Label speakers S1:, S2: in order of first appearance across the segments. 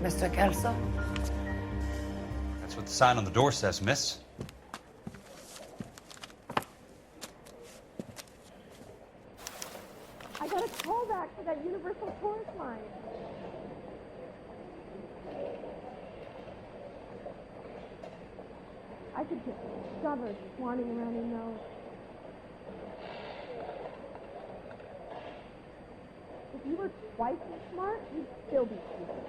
S1: Mr. Kelso?
S2: That's what the sign on the door says, miss.
S3: I got a call back for that universal chorus line. I could get discovered swanning around your nose. If you were twice as smart, you'd still be stupid.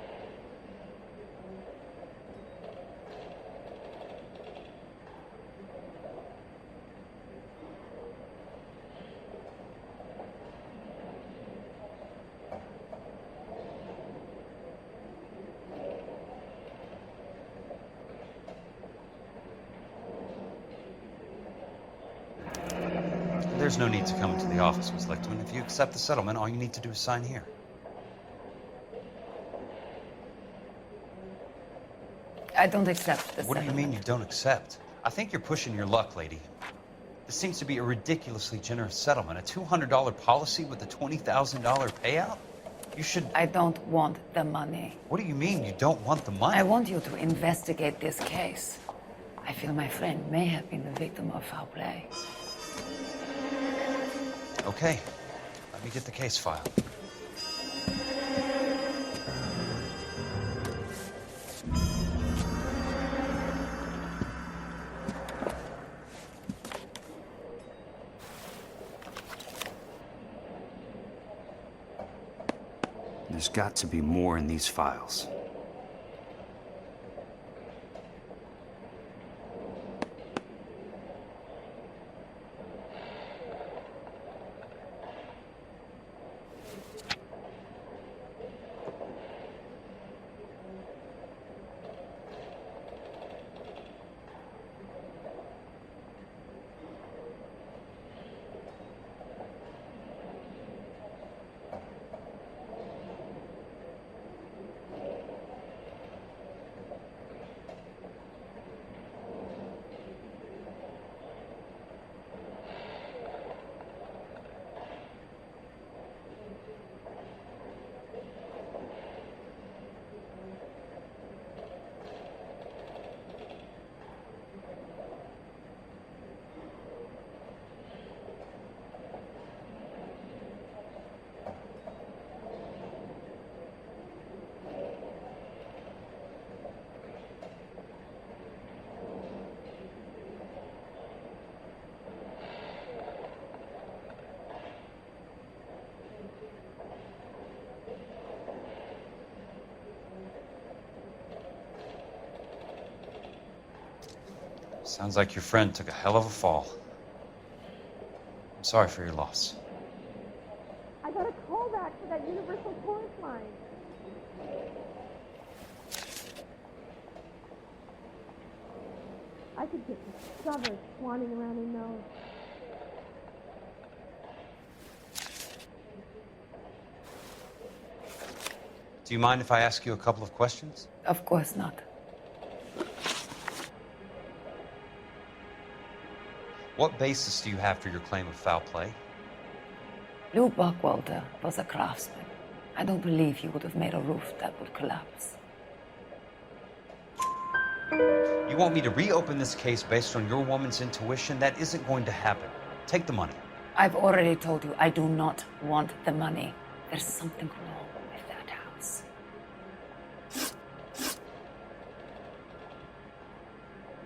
S2: There's no need to come into the office, Miss Lichtman. If you accept the settlement, all you need to do is sign here.
S1: I don't accept the
S2: What do you mean you don't accept? I think you're pushing your luck, lady. This seems to be a ridiculously generous settlement. A $200 policy with a $20,000 payout? You should...
S1: I don't want the money.
S2: What do you mean you don't want the money?
S1: I want you to investigate this case. I feel my friend may have been the victim of foul play.
S2: Okay, let me get the case file. There's got to be more in these files. Sounds like your friend took a hell of a fall. I'm sorry for your loss.
S3: I got a call back for that universal chorus line. I could get discovered swanning around your nose.
S2: Do you mind if I ask you a couple of questions?
S1: Of course not.
S2: What basis do you have for your claim of foul play?
S1: Lou Buckwalter was a craftsman. I don't believe he would have made a roof that would collapse.
S2: You want me to reopen this case based on your woman's intuition? That isn't going to happen. Take the money.
S1: I've already told you I do not want the money. There's something wrong with that house.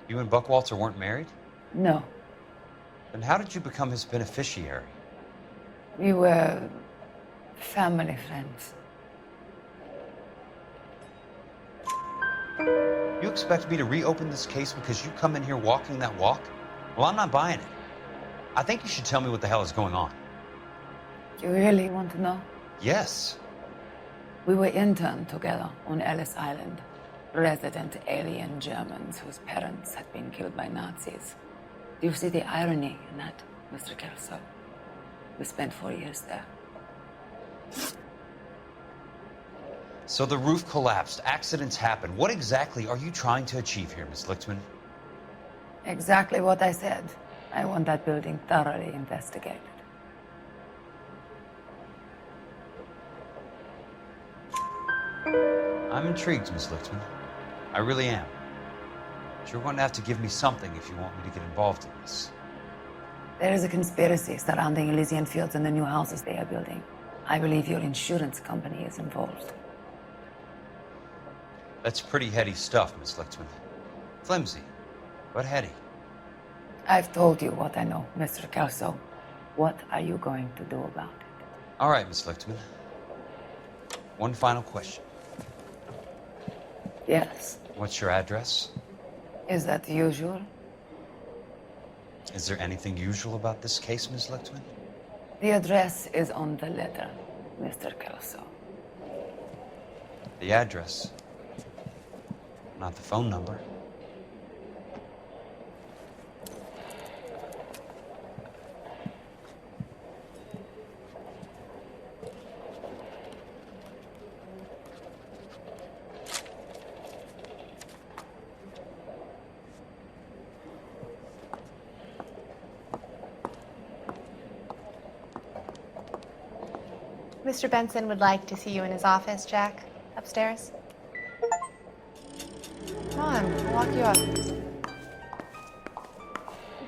S2: You and Buckwalter weren't married?
S1: No.
S2: Then how did you become his beneficiary?
S1: We were family friends.
S2: You expect me to reopen this case because you come in here walking that walk? Well, I'm not buying it. I think you should tell me what the hell is going on.
S1: You really want to know?
S2: Yes.
S1: We were interned together on Ellis Island. Resident alien Germans whose parents had been killed by Nazis. Do you see the irony in that, Mr. Kelso? We spent 4 years there.
S2: So the roof collapsed, accidents happen. What exactly are you trying to achieve here, Miss Lichtman?
S1: Exactly what I said. I want that building thoroughly investigated.
S2: I'm intrigued, Miss Lichtman. I really am. But you're going to have to give me something if you want me to get involved in this.
S1: There is a conspiracy surrounding Elysian Fields and the new houses they are building. I believe your insurance company is involved.
S2: That's pretty heady stuff, Miss Lichtman. Flimsy, but heady.
S1: I've told you what I know, Mr. Kelso. What are you going to do about it?
S2: All right, Miss Lichtman. One final question.
S1: Yes.
S2: What's your address?
S1: Is that usual?
S2: Is there anything usual about this case, Miss Lichtman?
S1: The address is on the letter, Mr. Kelso.
S2: The address, not the phone number.
S4: Mr. Benson would like to see you in his office, Jack. Upstairs. Come on, I'll walk you up.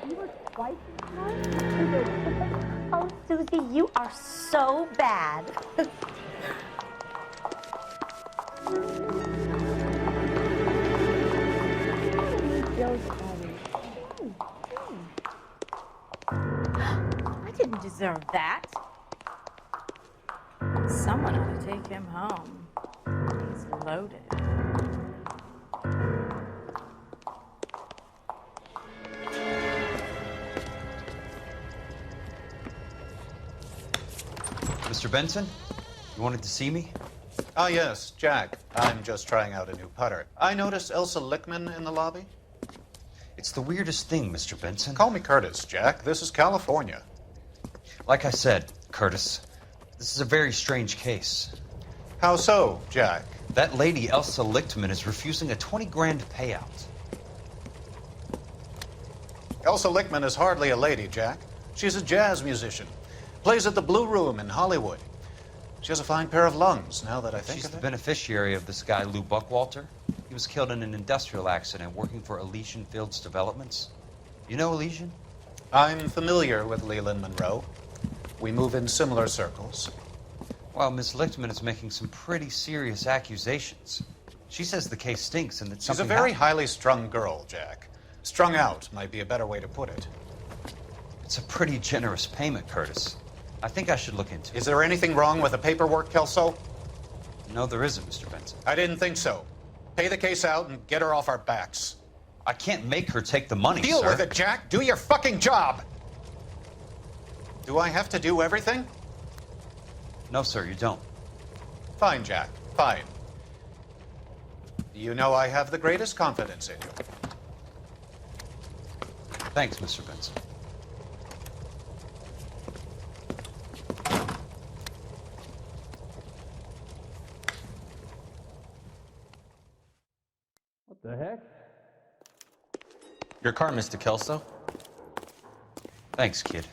S3: You were twice as Oh, Susie, you are so bad. I didn't deserve that.
S5: Someone ought to take him home. He's loaded.
S2: Mr. Benson, you wanted to see me?
S6: Ah, yes, Jack. I'm just trying out a new putter. I noticed Elsa Lichtman in the lobby.
S2: It's the weirdest thing, Mr. Benson.
S6: Call me Curtis, Jack. This is California.
S2: Like I said, Curtis, this is a very strange case.
S6: How so, Jack?
S2: That lady, Elsa Lichtman, is refusing a 20 grand payout.
S6: Elsa Lichtman is hardly a lady, Jack. She's a jazz musician. Plays at the Blue Room in Hollywood. She has a fine pair of lungs, now that I think
S2: She's
S6: of
S2: the
S6: it.
S2: beneficiary of this guy, Lou Buckwalter. He was killed in an industrial accident working for Elysian Fields Developments. You know Elysian?
S6: I'm familiar with Leland Monroe. We move in similar circles.
S2: Well, Miss Lichtman is making some pretty serious accusations. She says the case stinks and that
S6: She's a
S2: something
S6: very
S2: happened.
S6: highly strung girl, Jack. Strung out might be a better way to put it.
S2: It's a pretty generous payment, Curtis. I think I should look into it.
S6: Is there anything wrong with the paperwork, Kelso?
S2: No, there isn't, Mr. Benson.
S6: I didn't think so. Pay the case out and get her off our backs.
S2: I can't make her take the money,
S6: Deal
S2: sir.
S6: with it, Jack. Do your fucking job. Do I have to do everything?
S2: No, sir, you don't.
S6: Fine, Jack. Fine. You know I have the greatest confidence in you.
S2: Thanks, Mr. Benson.
S7: What the heck?
S8: Your car, Mr. Kelso.
S2: Thanks, kid.